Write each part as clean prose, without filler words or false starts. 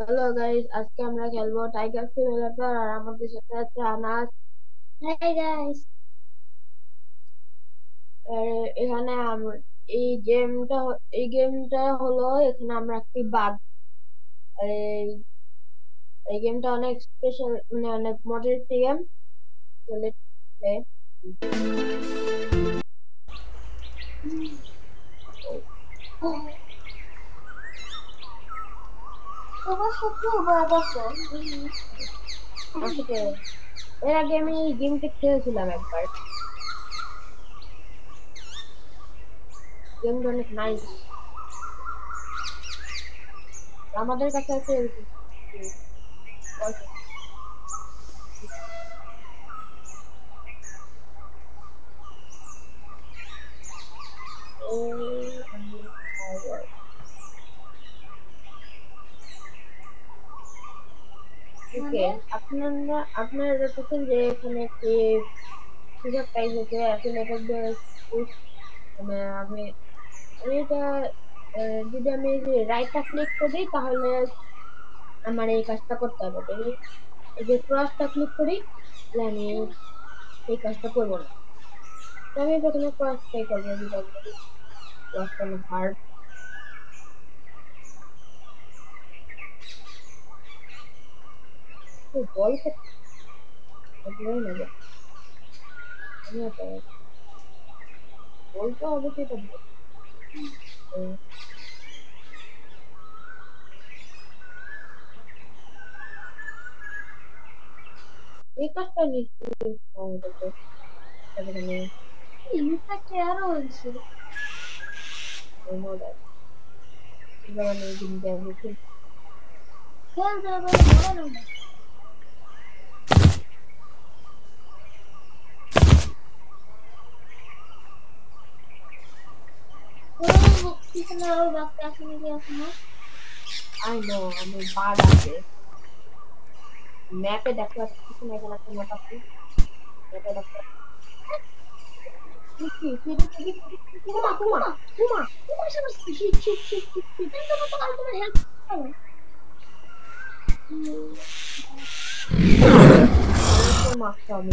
Hello guys, আজকে আমরা খেলবো টাইগার সিমুলেটর। আর আমাদের সাথে আছে আনাস। Hi guys. আর এখানে এই গেমটা হলো, এখানে আমরা একটি বাঘ। আর এই গেমটা অনেক স্পেশাল, মানে অনেক মজার একটি গেম। চলে তোমার সাথে বাদ আছে। আসলে এর আগে আমি এই গেমটা খেলেছিলাম একবার। গেমটা অনেক নাইস। আমাদের কাছে আছে ওকে। মানে আপনারা দেখতেছেন যে এখানে একটি সুযোগ পাইছে অ্যাফিলিয়েটেড পোস্ট। মানে আমি এটা যদি আমি রাইটটা ক্লিক করি তাহলে আমার এই কাজটা করতে হবে। যদি এই যে ক্রসটা ক্লিক করি তাহলে আমি এই কাজটা করবো না। তো আমি প্রথমে ক্রসটাই করবো, বিকজ ক্রসটা অনেক হার্ড। বল নেবো আমি, বলতে হবে সেটা বল। এই কাজটা নিশ্চয়ই আমাদেরকে এখানে ইনফ্যাক্ট আরো হয়েছে। মানে খেলতে হবে মনে নেই। ওই পিছনে ওই বাচ্চা আছে নাকি এখনো? আই নো আমি বাদ আছে ম্যাপে দেখতে পাচ্ছি না, এখানে একটা ম্যাপ আছে। ম্যাপে দেখতে কুমা কুমা কুমা কুমা কুমার সাথে shit shit shit shit shit কিন্তু তো কাল তোমার হেল্প করো। মারতে হবে।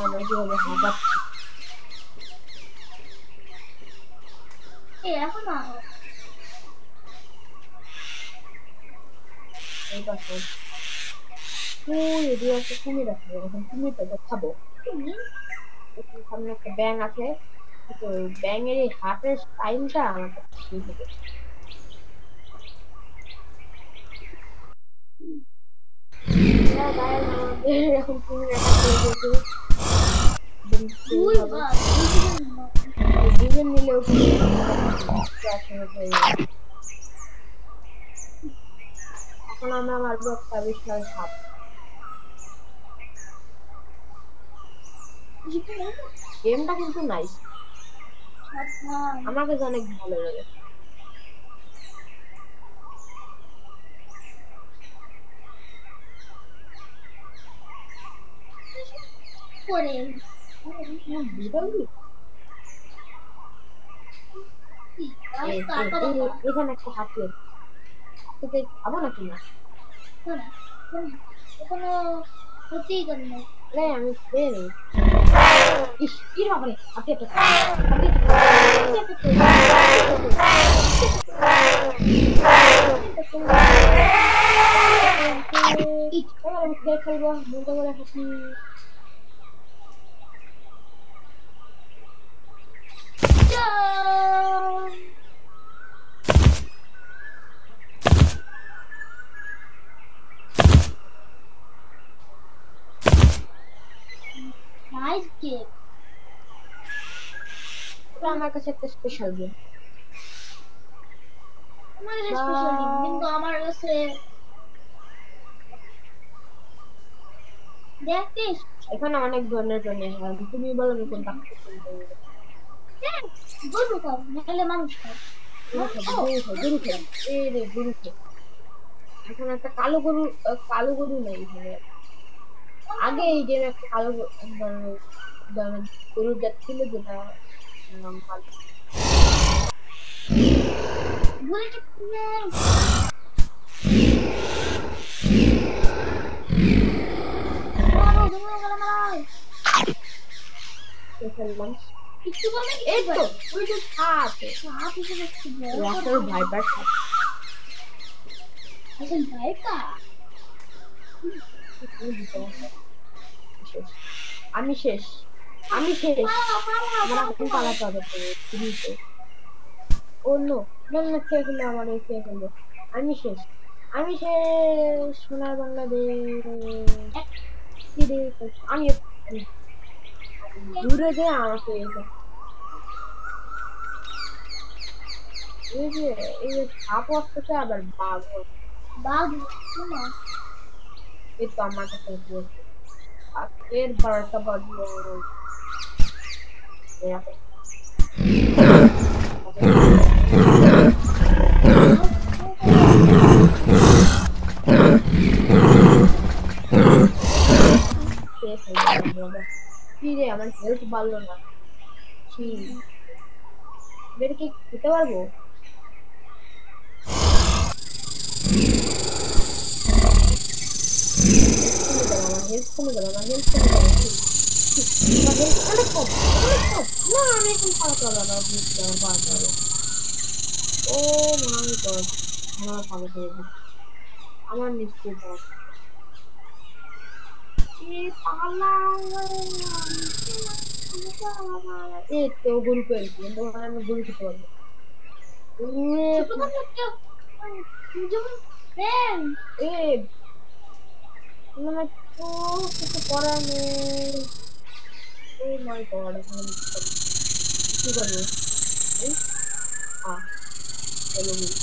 আমরা কিভাবে হাঁপাচ্ছি। এই এখন না এই পাশে ওই এদিকে একটা কুমির আছে, এখন কুমিরটা দেখাবো। তুমি সামনে একটা ব্যাঙ আছে, তো ব্যাঙের এই হাতের স্টাইলটা আমার কাছে ঠিক লেগেছে। গায়ে আমাদের এখন কুমির অ্যাটাক করে দিয়েছে। দুই বা দুই দিন দুজন মিলেও এখন আমরা মারবো একটা বিশাল সাপ। গেমটা কিন্তু নাইস, আমার কাছে অনেক ভালো লাগে। করে এখানে একটা হাতি আছে, হাতিতে খাবো নাকি না? কোনো হতেই পারে না। রে আমি খেয়ে নেই। ইস কি হবে হাতি একটা হাতি আমি খেয়ে ফেলবো বলতে বলে হাতি। Nice game. এটা আমার কাছে একটা স্পেশাল গেম। আমার কাছে স্পেশাল গেম কিন্তু আমার কাছে দেখতে এখানে অনেক ধরনের প্রাণী আছে, তুমি বলো আমি কোনটা পছন্দ করি। গরু খাও নাহলে মানুষ খাও। গরু খাবো, গরু খাই, গরু খাই। এই রে গরু খাই। এখন একটা কালো গরু, কালো গরু নেই এখানে। আগে এই গেমে একটা কালো গরুর জাত ছিল যেটা ভালো। গুলিটা মারো দুমড়ে গেল মারো ফেললাম। একটু বলে এই একটু তো বলে ওই যে সাপ, সাপ হিসেবে একটু বড় রাস্তার ভাইবার সাপ। আসেন ভাইপা শেষ, আমি শেষ, আমি শেষ। পালা পালা আমার পালা এখন পালা পালাতে হবে তো ফ্রিতে। ও নো, না না, খেয়ে ফেললো, আমার খেয়ে ফেললো। আমি শেষ, আমি শেষ, সোনার বাংলাদেশ। কি রে, আমি দূরে যে আমাকে এই যে এই যে সাপ আসতেছে আবার বাঘ। বাঘ না এই তো আমার কাছে এসেছে। আজকের 12টা বাজলো। এরকম খেয়ে ফেলবো আমরা। কি রে, আমার হেলথ বাড়লো না। ছি, এবার কি খেতে পারবো? হেলথ কমে গেল, আমার হেলথ কমে গেল, আমার হেলথ অনেক কম, অনেক কম। না, আমি এখন পালাতে পারবো না, বুঝতে আমার পালাতে হবে। ও মাই গড, আমার পালাতে হবে, আমার নিশ্চয়ই পালাতে হবে। এ এই তো গরু পেয়েছি, কিন্তু আমি গরু খেতে পারবো। ছোট কথা কেউ যেমন ফ্রেন্ড এ মানে তো কিছু করার নেই। ও মাই গড, এখন আমি কি করবো? এই, আহ, চলো গরু।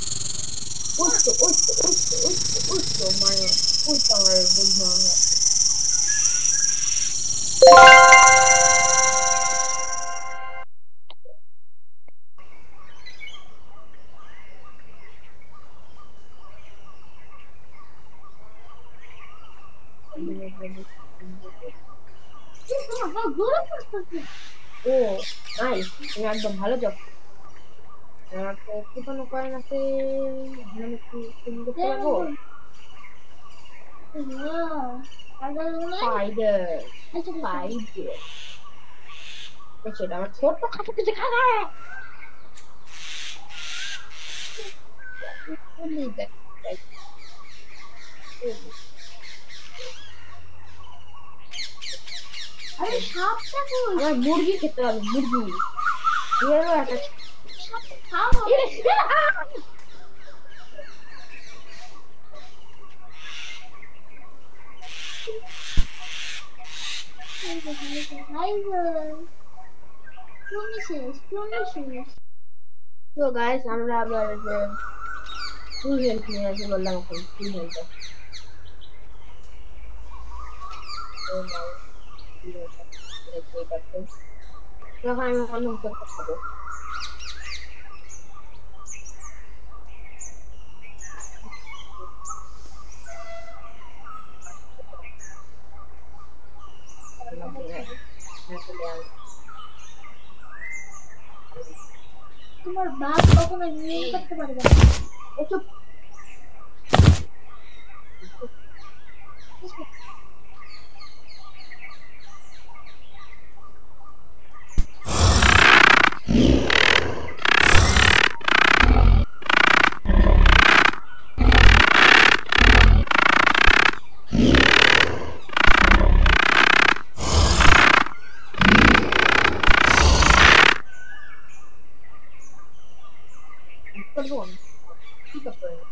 ওই তো ওই তো ওই তো ওই তো ওই তো মানে ওই তো আমার বন্ধু আমার। তোমার গরু করতেছে ও নাইস, তুমি একদম ভালো job। আমার তো কি কোনো কয়েন আছে, এখানে আমি কি তুমি করতে পারবো? স্পাইডার, স্পাইডার, সেটা আমার ছোট্ট খাটো কিছু খারাপ। আরে সাপটা কই আমার মুরগি খেতে হবে, মুরগি। এরও একটা সাপটা খাওয়া তুমি শেষ তুমি শেষ তো গাইস, আমরা আবার যে ফুল হেলথ নিয়ে আসি বললাম, এখন ফুল হেলথ তখন আমি অন্য কিছু একটা খাবো। তোমার বাপ কখনো নিয়ে করতে পারবে না এসব করবো না, কি করতে হবে?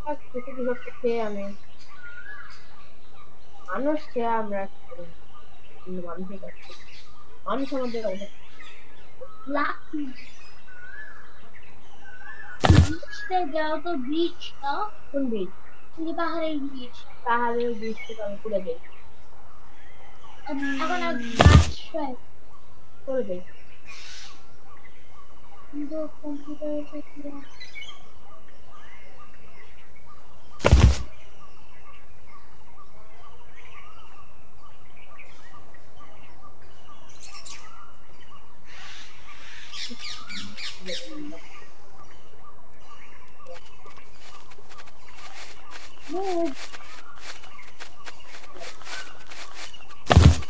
আর কিছু কিছু একটা খেয়ে আমি মানুষ খেয়ে আমরা কি করবো? কিন্তু মানুষের কাছে মানুষ আমাদের অনেক লাকি বিচটা যাও তো বিচ না কোন বীজ, এই যে পাহাড়ের বিচ তাহলে ওই বীজ থেকে আমি তুলে দেই, এখন আর গাছ হয় করে দেই। কিন্তু কম্পিউটারের ক্ষেত্রে Move.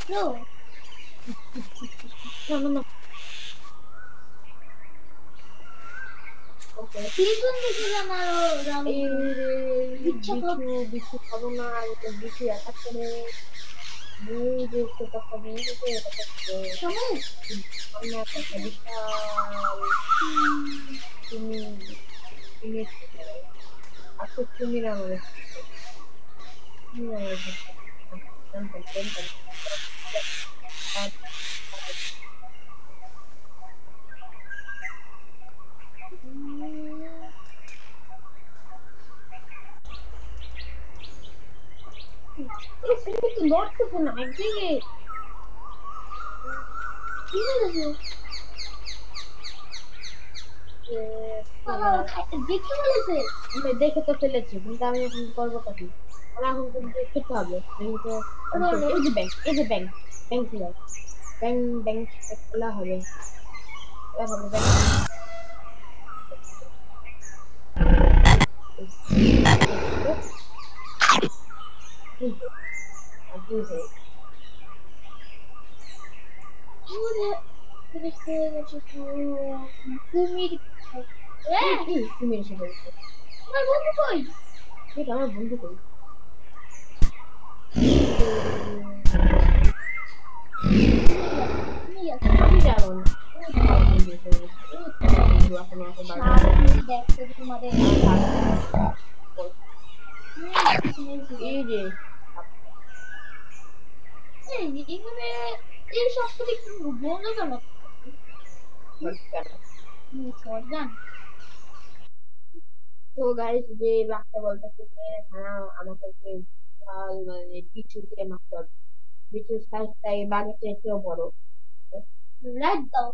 No. No, no, no. Okay. Season decision Bisu খাবো না আর বিছু অ্যাটাক করে যে সেটআপটা নিয়ে গেছে এটা সামনে একটা বিশাল তুমি তুমি আজকে তুমি না বলে তুমি না বলে লড়তেছে না একদিকে কি হয়েছে? দেখতে বলেছে দেখে তো ফেলেছি কিন্তু আমি এখন করবোটা কি আমার এখন কিন্তু খেতে হবে কিন্তু এই যে ব্যাংক ব্যাংক ব্যাংক ব্যাংক খোলা হবে খোলা হবে ব্যাংক তুমি তুমি এসে বলছো আমার বন্ধু কই? এটা আমার বন্ধু কই আমি যাবো না এই যে এই সবকিছু একটু বন্ধ কেন? তো গাইস যে বাচ্চা বলতেছে যে হ্যাঁ আমাকে মানে পিছু দিয়ে মারতে হবে পিছুর সাইজটাই বাঘের চেয়েও বড় রাইট দাও।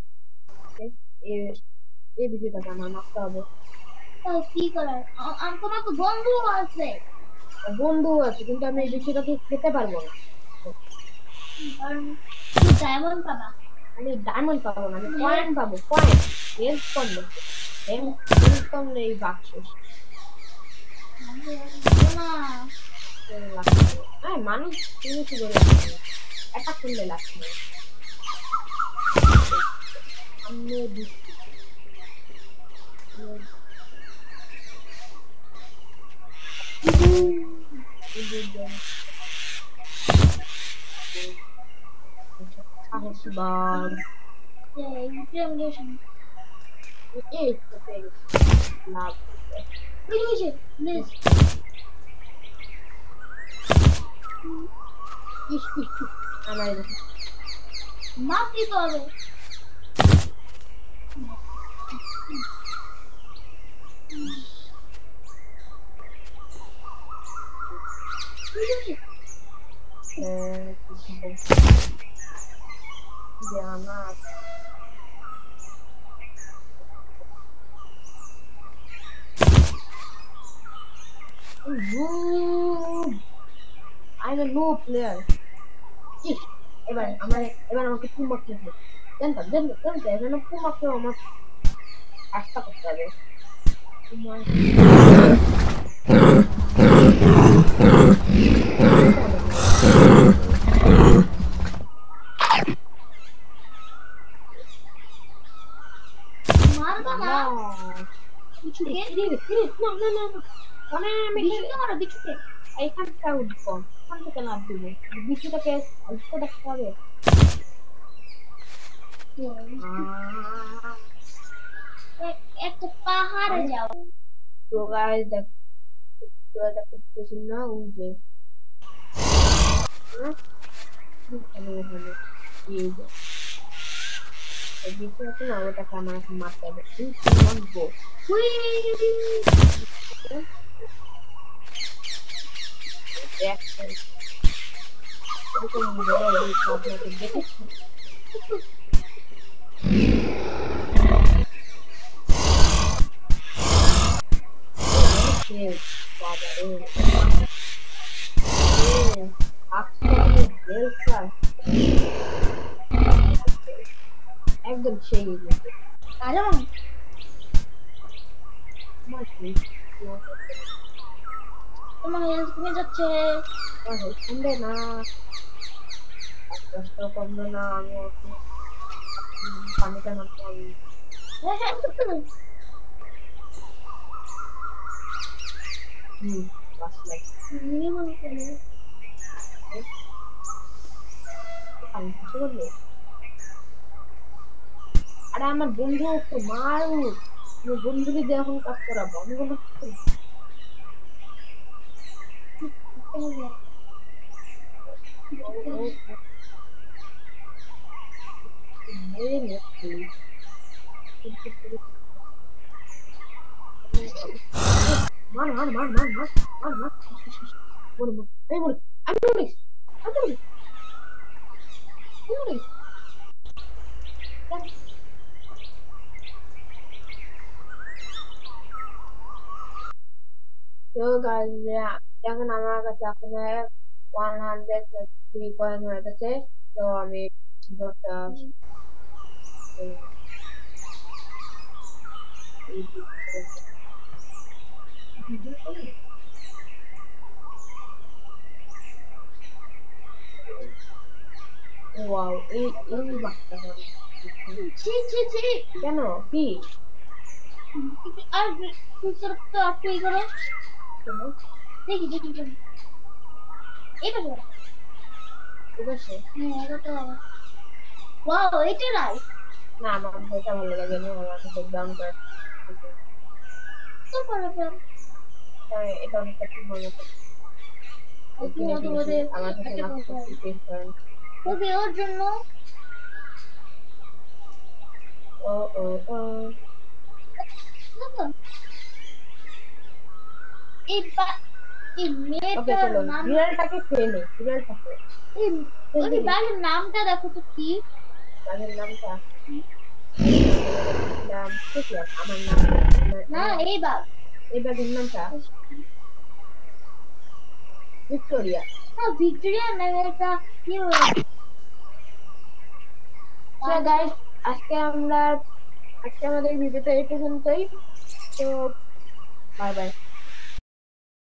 এই ভিডিওটাকে আমার মারতে হবে তাও কি করার? তোমার তো বন্ধু আছে। বন্ধু আছে কিন্তু আমি এই বিষয়টাকে খেতে পারবো না কারণ ডায়মন্ড পাবা। আমি ডায়মন্ড পাবো না আমি কয়েন পাবো কয়েন হেল্প করলে হেল্প করলে এই বাক্স না মানুষ তুমি কি বলে এটা করলে লাগছে আমি দিচ্ছি সাহসবান এই লাভ আমার মাপ দিতে হবে। I'm a noob player. এবার আমাকে টু মারতে হবে জানতাম এখানে টু মারতে আমার আস্থা করতে হবে মারবা না কিছু কে না আমি কিছুকে এইখানটা উঠবো ওখান থেকে লাভ দিব বিচুটাকে অল্প দেখতে হবে একটা পাহাড়ে যাও। তো গাইস দেখতেছেন না ওই যে এই যে বিচু আছে না ওটাকে আমার এখন মারতে হবে মারবো এরকম বড় আপনাকে দেখেছি একদম সেই তোমার হেলথ কমে যাচ্ছে। কমবে না, 10টা কমবে না, আমি এখন পানিটা নামতে হবে। হ্যাঁ হ্যাঁ বাস লাইট পানি শেষ করবে। আরে আমার বন্ধু তো মারু, আমার বন্ধুকে দিয়ে এখন কাজ করাবো, আমি কোনো মার মার মার মার মার মার মার বল বল এই বল আমি বলিস আমি বলিস তুই বলিস। তো গাইস এখন আমার কাছে এখন 103 কয়েন হয়ে গেছে। তো আমি দশটা ওয়াও এই বাচ্চা ছি ছি ছি। কেন কি আর ফুলসর তো আপনি এই করো। দেখি দেখি দেখি। এটা করো। ঠিক আছে? হ্যাঁ এটা তো ওয়াও এটা রাইট। না আমার এটা ভালো লাগে না, আমার কাছে ডাউন করে তো করো করো। এটা অনেকটা কি মনে করে আপনি কিনে অত ফেলেছি, করে আমার কাছে একটা মাত্র করো। 50 পয়েন্ট। ওকে ওর জন্য ও ও ও দেখো, এই এই ওকে মেয়েটার চলো নাম বিড়ালটাকে খেয়ে নে, বিড়ালটাকে এই ওই বাড়ির নামটা দেখো তো কি। তাদের নামটা নাম ঠিক আছে আমার নাম না এই বাঘ। এই বাঘের নামটা ভিক্টোরিয়া। না ভিক্টোরিয়া না এটা কি সো গাইস আজকে আমাদের ভিডিওটা এই পর্যন্তই। তো বাই বাই।